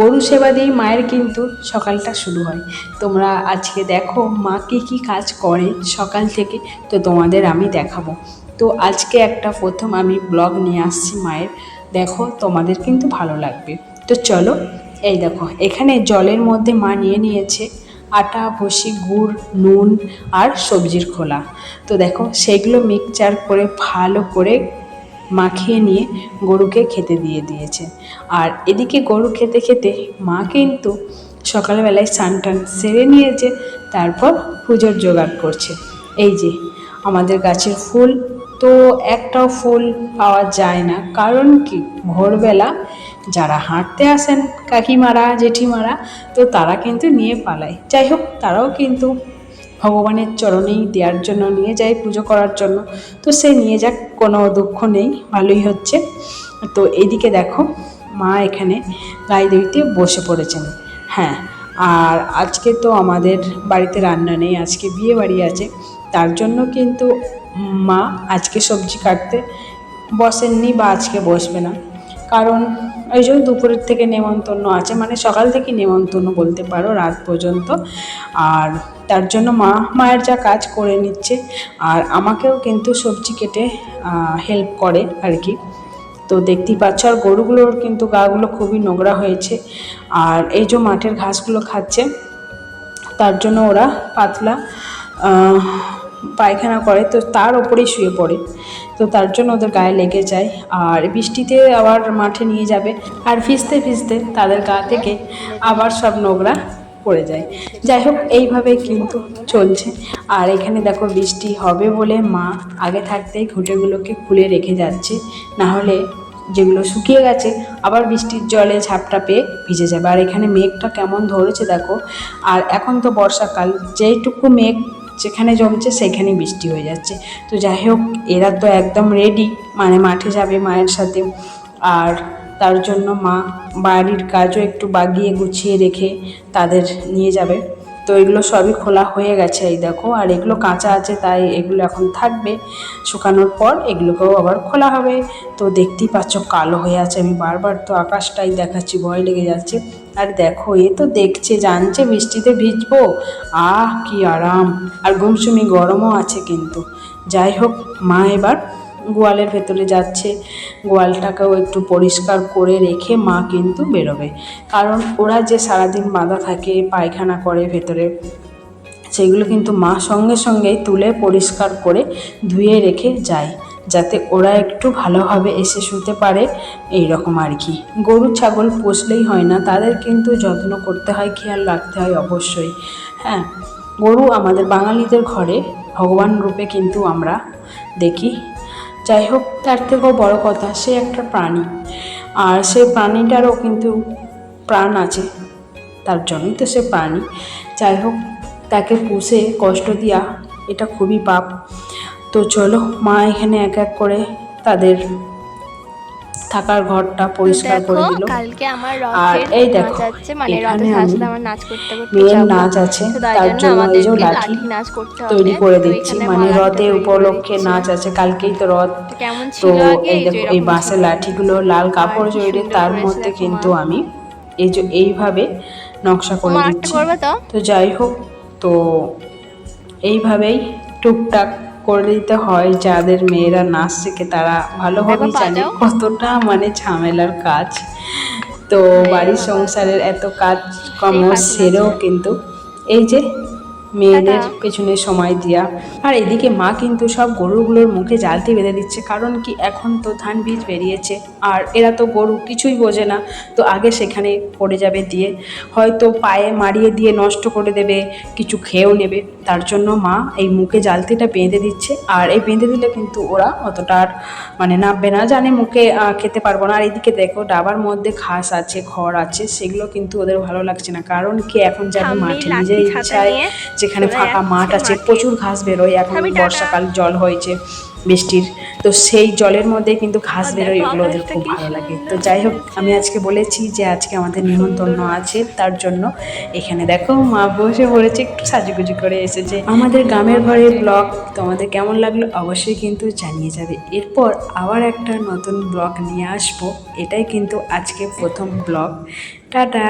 গরু সেবা দিয়ে মায়ের কিন্তু সকালটা শুরু হয়। তোমরা আজকে দেখো মা কী কাজ করে সকাল থেকে, তো তোমাদের আমি দেখাবো। তো আজকে একটা প্রথম আমি ব্লগ নিয়ে আসছি মায়ের, দেখো তোমাদের কিন্তু ভালো লাগবে। তো চলো, এই দেখো এখানে জলের মধ্যে মা নিয়ে নিয়েছে আটা, ভুসি, গুড়, নুন আর সবজির খোলা। তো দেখো সেগুলো মিক্সচার করে ভালো করে মাখিয়ে নিয়ে গরুকে খেতে দিয়ে দিয়েছে। আর এদিকে গরু খেতে খেতে মা কিন্তু সকালবেলায় স্নান টান সেরে নিয়েছে, তারপর পুজোর জোগাড় করছে। এই যে আমাদের গাছের ফুল, তো একটাও ফুল পাওয়া যায় না, কারণ কি ভোরবেলা যারা হাঁটতে আসেন কাকিমারা, জেঠিমারা, তো তারা কিন্তু নিয়ে পালায়। যাই হোক, তারাও কিন্তু ভগবানের চরণেই দেওয়ার জন্য নিয়ে যায়, পুজো করার জন্য। তো সে নিয়ে যাক, কোনো দুঃখ নেই, ভালোই হচ্ছে। তো এইদিকে দেখো মা এখানে গায়ে দিতে বসে পড়েছেন। হ্যাঁ, আর আজকে তো আমাদের বাড়িতে রান্না নেই, আজকে বিয়ে বাড়ি আছে, তার জন্য কিন্তু মা আজকে সবজি কাটতে বসেননি বা আজকে বসবে না। কারণ ওই যে দুপুরের থেকে নেমন্তন্ন আছে, মানে সকাল থেকে নেমন্তন্ন বলতে পারো, রাত পর্যন্ত। আর তার জন্য মায়ের যা কাজ করে নিচ্ছে, আর আমাকেও কিন্তু সবজি কেটে হেল্প করে আর কি। তো দেখতেই পাচ্ছ, আর গরুগুলোর কিন্তু গাগুলো খুবই নোংরা হয়েছে। আর এই যে মাঠের ঘাসগুলো খাচ্ছে, তার জন্য ওরা পাতলা পায়খানা করে, তো তার ওপরেই শুয়ে পড়ে, তো তার জন্য ওদের গায়ে লেগে যায়। আর বৃষ্টিতে আবার মাঠে নিয়ে যাবে, আর ভিজতে ভিজতে তাদের গা থেকে আবার সব নোংরা পড়ে যায়। যাই হোক, এইভাবে কিন্তু চলছে। আর এখানে দেখো বৃষ্টি হবে বলে মা আগে থাকতেই ঘুঁটেগুলোকে খুলে রেখে যাচ্ছে, না হলে যেগুলো শুকিয়ে গেছে আবার বৃষ্টির জলে ঝাপটা পেয়ে ভিজে যাবে। আর এখানে মেঘটা কেমন ধরেছে দেখো। আর এখন তো বর্ষাকাল, যেইটুকু মেঘ যেখানে জমছে সেখানেই বৃষ্টি হয়ে যাচ্ছে। তো যাই হোক, এরা তো একদম রেডি, মানে মাঠে যাবে মায়ের সাথে। আর তার জন্য মা বাড়ির কাজও একটু বাগিয়ে গুছিয়ে রেখে তাদের নিয়ে যাবে। তো এগুলো সবই খোলা হয়ে গেছে, এই দেখো। আর এগুলো কাঁচা আছে, তাই এগুলো এখন থাকবে, শুকানোর পর এগুলোকেও আবার খোলা হবে। তো দেখতেই পাচ্ছ কালো হয়ে আছে, আমি বারবার তো আকাশটাই দেখাচ্ছি, ভয় লেগে যাচ্ছে। আর দেখো এ তো দেখছে, জানছে বৃষ্টিতে ভিজবো, কি আরাম। আর গুমসুমি গরমও আছে কিন্তু। যাই হোক, মা এবার গোয়ালের ভেতরে যাচ্ছে, গোয়ালটাকেও একটু পরিষ্কার করে রেখে মা কিন্তু বেরোবে। কারণ ওরা যে সারাদিন বাঁধা থাকে, পায়খানা করে ভেতরে, সেগুলো কিন্তু মা সঙ্গে সঙ্গেই তুলে পরিষ্কার করে ধুয়ে রেখে যায়, যাতে ওরা একটু ভালোভাবে এসে শুতে পারে, এই রকম আর কি। গরু ছাগল পোষলেই হয় না, তাদের কিন্তু যত্ন করতে হয়, খেয়াল রাখতে হয় অবশ্যই। হ্যাঁ, গরু আমাদের বাঙালিদের ঘরে ভগবান রূপে কিন্তু আমরা দেখি। যাই হোক, তার থেকেও বড় কথা, সে একটা প্রাণী, আর সেই প্রাণীটারও কিন্তু প্রাণ আছে, তার জন্যই তো সে প্রাণী। যাই হোক, তাকে পুষে কষ্ট দেওয়া এটা খুবই পাপ। তো চলো, মা এখানে এক এক করে তাদের থাকার ঘরটা পরিষ্কার করে দিল। আর এই দেখো এখানে আমি মেয়ের নাচ আছে, তার জন্য এই যে লাঠি তৈরি করে দিচ্ছি, মানে রথের উপলক্ষে নাচ আছে, কালকেই তো রথ। তো এই দেখো এই বাঁশের লাঠিগুলো লাল কাপড় জড়িয়ে, তার মধ্যে কিন্তু আমি এই যে এইভাবে নকশা করে দিচ্ছি। তো যাই হোক, তো এইভাবেই টুকটাক করে দিতে হয়। যাদের মেয়েরা নাচ শেখে তারা ভালোভাবেই জানে কতটা মানে ঝামেলার কাজ। তো বাড়ির সংসারের এত কাজ কর্ম সেরেও কিন্তু এই যে মেয়েদের পেছনে সময় দেওয়া। আর এদিকে মা কিন্তু সব গরুগুলোর মুখে জালতি বেঁধে দিচ্ছে, কারণ কি এখন তো ধান বীজ বেরিয়েছে, আর এরা তো গরু কিছুই বোঝে না, তো আগে সেখানে পড়ে যাবে দিয়ে, হয়তো পায়ে মারিয়ে দিয়ে নষ্ট করে দেবে, কিছু খেয়েও নেবে। তার জন্য মা এই মুখে জালতিটা বেঁধে দিচ্ছে। আর এই বেঁধে দিলে কিন্তু ওরা অতটা আর মানে নামবে না, জানে মুখে খেতে পারবো না। আর এদিকে দেখো ডাবার মধ্যে ঘাস আছে, খড় আছে, সেগুলো কিন্তু ওদের ভালো লাগছে না, কারণ কি এখন যাবে মাঠে নিজের ইচ্ছায়, যেখানে ফাঁকা মাঠ আছে, প্রচুর ঘাস বেরোয়, এখন বর্ষাকাল জল হয়েছে বৃষ্টির, তো সেই জলের মধ্যে কিন্তু ঘাস বেরোয়, এগুলো ওদের খুব ভালো লাগে। তো যাই হোক, আমি আজকে বলেছি যে আজকে আমাদের নিমন্ত্রণ আছে, তার জন্য এখানে দেখো মা বসে পড়েছে, একটু সাজুগুজু করে এসেছে। আমাদের গ্রামের ঘরের ব্লগ তোমাদের কেমন লাগলো অবশ্যই কিন্তু জানিয়ে যাবে। এরপর আবার একটা নতুন ব্লগ নিয়ে আসবো, এটাই কিন্তু আজকে প্রথম ব্লগ। টাটা।